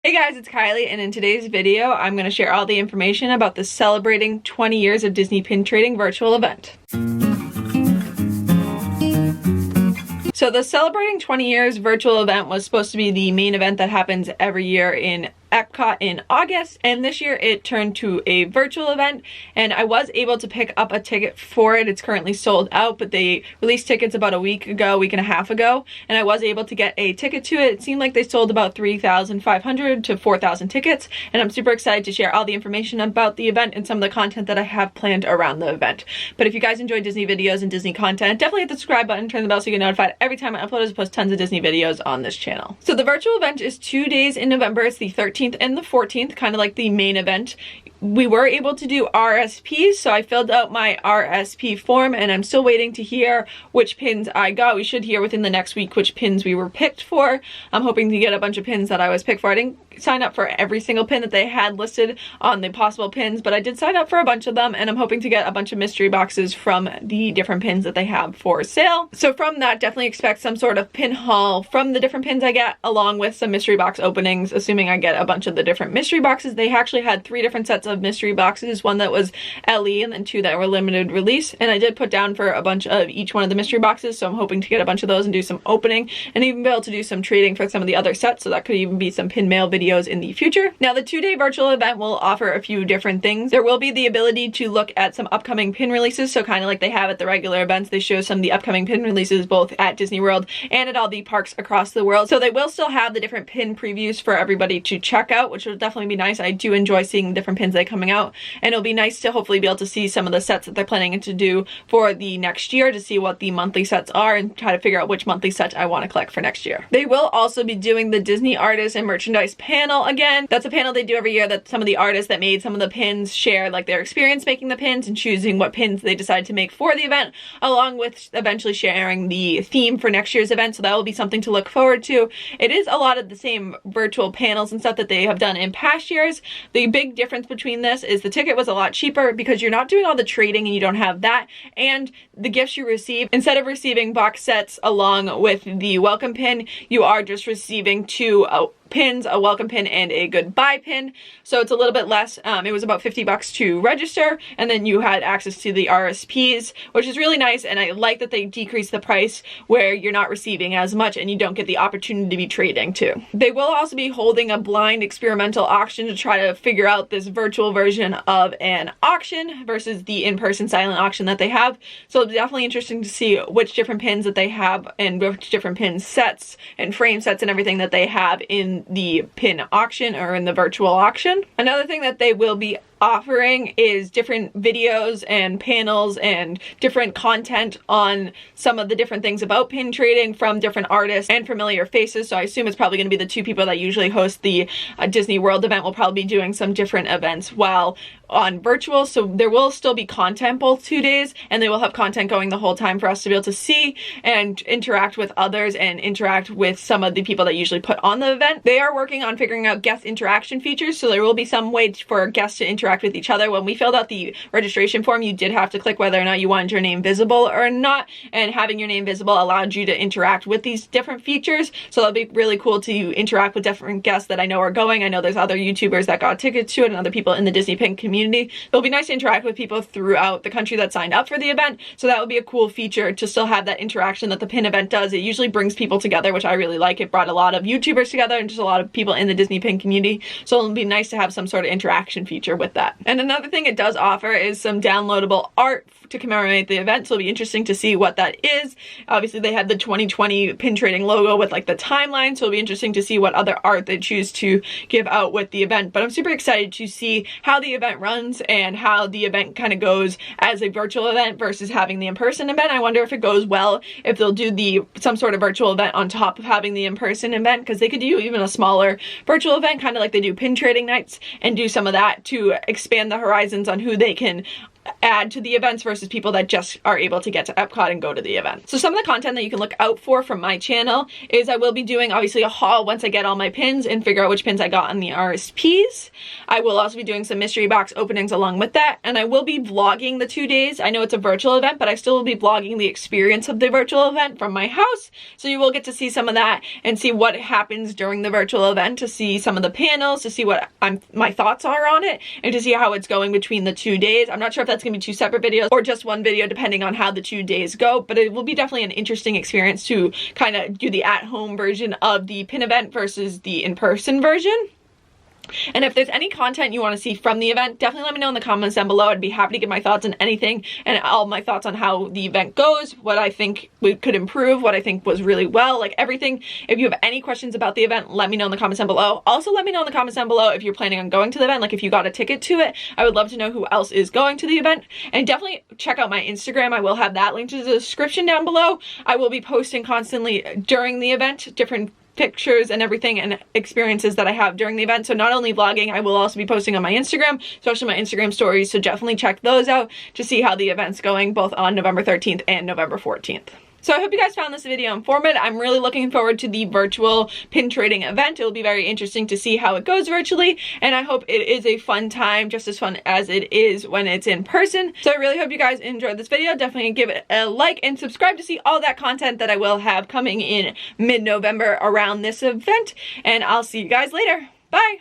Hey guys, it's Kylie, and in today's video, I'm going to share all the information about the Celebrating 20 Years of Disney Pin Trading virtual event. So the Celebrating 20 Years virtual event was supposed to be the main event that happens every year in Epcot in August, and this year it turned to a virtual event, and I was able to pick up a ticket for it. It's currently sold out, but they released tickets about a week and a half ago, and I was able to get a ticket to it. It seemed like they sold about 3,500 to 4,000 tickets, and I'm super excited to share all the information about the event and some of the content that I have planned around the event. But if you guys enjoy Disney videos and Disney content, definitely hit the subscribe button, turn the bell so you get notified every time I upload, as I post tons of Disney videos on this channel. So the virtual event is 2 days in November. It's the 13th and the 14th, kind of like the main event. We were able to do RSPs, so I filled out my RSP form, and I'm still waiting to hear which pins I got. We should hear within the next week which pins we were picked for. I'm hoping to get a bunch of pins that I was picked for. I didn't sign up for every single pin that they had listed on the possible pins, but I did sign up for a bunch of them, and I'm hoping to get a bunch of mystery boxes from the different pins that they have for sale. So from that, definitely expect some sort of pin haul from the different pins I get, along with some mystery box openings, assuming I get a bunch of the different mystery boxes. They actually had 3 different sets of mystery boxes, one that was LE and then 2 that were limited release, and I did put down for a bunch of each one of the mystery boxes, so I'm hoping to get a bunch of those and do some opening and even be able to do some trading for some of the other sets, so that could even be some pin mail videos in the future. Now the 2-day virtual event will offer a few different things. There will be the ability to look at some upcoming pin releases, so kind of like they have at the regular events, they show some of the upcoming pin releases both at Disney World and at all the parks across the world. So they will still have the different pin previews for everybody to check out, which will definitely be nice. I do enjoy seeing the different pins that are coming out, and it'll be nice to hopefully be able to see some of the sets that they're planning to do for the next year, to see what the monthly sets are and try to figure out which monthly set I want to collect for next year. They will also be doing the Disney Artists and Merchandise panel again. That's a panel they do every year that some of the artists that made some of the pins share like their experience making the pins and choosing what pins they decide to make for the event, along with eventually sharing the theme for next year's event. So that will be something to look forward to. It is a lot of the same virtual panels and stuff that they have done in past years. The big difference between this is the ticket was a lot cheaper because you're not doing all the trading and you don't have that, and the gifts you receive, instead of receiving box sets along with the welcome pin, you are just receiving 2 pins, a welcome pin and a goodbye pin. So it's a little bit less. It was about $50 to register, and then you had access to the RSPs, which is really nice, and I like that they decreased the price where you're not receiving as much and you don't get the opportunity to be trading too. They will also be holding a blind experimental auction to try to figure out this virtual version of an auction versus the in-person silent auction that they have. So it's definitely interesting to see which different pins that they have and which different pin sets and frame sets and everything that they have in the pin auction or in the virtual auction. Another thing that they will be offering is different videos and panels and different content on some of the different things about pin trading from different artists and familiar faces. So I assume it's probably going to be the 2 people that usually host the Disney World event will probably be doing some different events while on virtual. So there will still be content both 2 days, and they will have content going the whole time for us to be able to see and interact with others and interact with some of the people that usually put on the event. They are working on figuring out guest interaction features, so there will be some way for guests to interact with each other. When we filled out the registration form, you did have to click whether or not you wanted your name visible or not, and having your name visible allowed you to interact with these different features. So that'll be really cool to interact with different guests that I know are going. I know there's other YouTubers that got tickets to it and other people in the Disney Pin community. It'll be nice to interact with people throughout the country that signed up for the event, so that would be a cool feature to still have that interaction that the pin event does. It usually brings people together, which I really like. It brought a lot of YouTubers together and just a lot of people in the Disney Pin community, so it'll be nice to have some sort of interaction feature with that. And another thing it does offer is some downloadable art to commemorate the event, so it'll be interesting to see what that is. Obviously they had the 2020 pin trading logo with like the timeline, so it'll be interesting to see what other art they choose to give out with the event. But I'm super excited to see how the event runs and how the event kind of goes as a virtual event versus having the in-person event. I wonder if it goes well, if they'll do some sort of virtual event on top of having the in-person event, because they could do even a smaller virtual event, kind of like they do pin trading nights, and do some of that to expand the horizons on who they can add to the events versus people that just are able to get to Epcot and go to the event. So some of the content that you can look out for from my channel is I will be doing obviously a haul once I get all my pins and figure out which pins I got on the RSPs. I will also be doing some mystery box openings along with that, and I will be vlogging the 2 days. I know it's a virtual event, but I still will be vlogging the experience of the virtual event from my house, so you will get to see some of that and see what happens during the virtual event, to see some of the panels, to see what my thoughts are on it, and to see how it's going between the 2 days. I'm not sure if that's gonna be 2 separate videos or just one video depending on how the 2 days go, but it will be definitely an interesting experience to kind of do the at-home version of the pin event versus the in-person version. And if there's any content you want to see from the event, definitely let me know in the comments down below. I'd be happy to give my thoughts on anything and all my thoughts on how the event goes, what I think we could improve, what I think was really well, like everything. If you have any questions about the event, let me know in the comments down below. Also, let me know in the comments down below if you're planning on going to the event, like if you got a ticket to it. I would love to know who else is going to the event. And definitely check out my Instagram. I will have that linked in the description down below. I will be posting constantly during the event, different pictures and everything and experiences that I have during the event. So not only vlogging, I will also be posting on my Instagram, especially my Instagram stories. So definitely check those out to see how the event's going, both on November 13th and November 14th. So I hope you guys found this video informative. I'm really looking forward to the virtual pin trading event. It will be very interesting to see how it goes virtually, and I hope it is a fun time, just as fun as it is when it's in person. So I really hope you guys enjoyed this video. Definitely give it a like and subscribe to see all that content that I will have coming in mid-November around this event, and I'll see you guys later. Bye!